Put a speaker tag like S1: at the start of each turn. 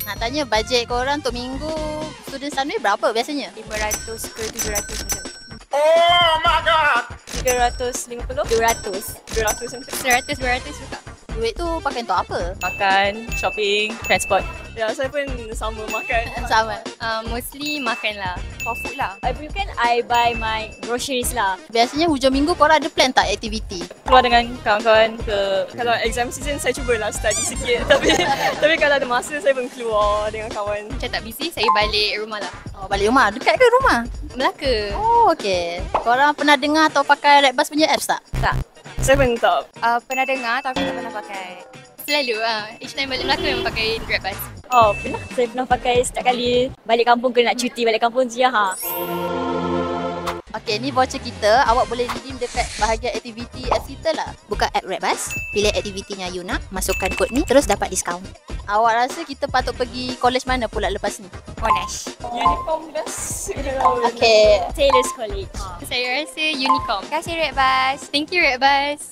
S1: Nak tanya bajet korang untuk minggu student Sunway berapa biasanya?
S2: 500 ke 700 macam.
S3: Oh my god!
S2: 350? 200. 200 macam.
S4: 100, 200 juga.
S1: Duit tu pakai untuk apa?
S2: Makan, shopping, transport. Ya, saya pun sama makan.
S1: Sama.
S4: Mostly makan lah.
S2: For food lah. Every weekend, I buy my groceries lah.
S1: Biasanya hujung minggu korang ada plan tak aktiviti?
S2: Keluar dengan kawan-kawan ke... Kalau exam season, saya cubalah study sikit. tapi kalau ada masa, saya pun keluar dengan kawan.
S4: Macam tak busy, saya balik rumah lah.
S1: Oh, balik rumah? Dekat ke rumah?
S4: Melaka.
S1: Oh, okey. Korang pernah dengar atau pakai Redbus punya apps tak?
S4: Tak.
S2: Saya pun tak.
S4: Pernah dengar tapi tak pernah pakai. Selalu each time balik Melaka memang pakai Grab bus.
S2: Oh, pernah. Saya pernah pakai setiap kali balik kampung ke nak cuti. Balik kampung je ha.
S1: Okey, ni voucher kita. Awak boleh redeem dekat bahagian aktiviti apps kita lah. Buka app Redbus, pilih aktivitinya you nak, masukkan kod ni, terus dapat diskaun. Awak rasa kita patut pergi college mana pula lepas ni?
S4: Monash.
S2: Uniform best.
S1: Okey.
S2: Taylor's College.
S4: Saya rasa Unicom. Terima kasih Redbus. Thank you Redbus.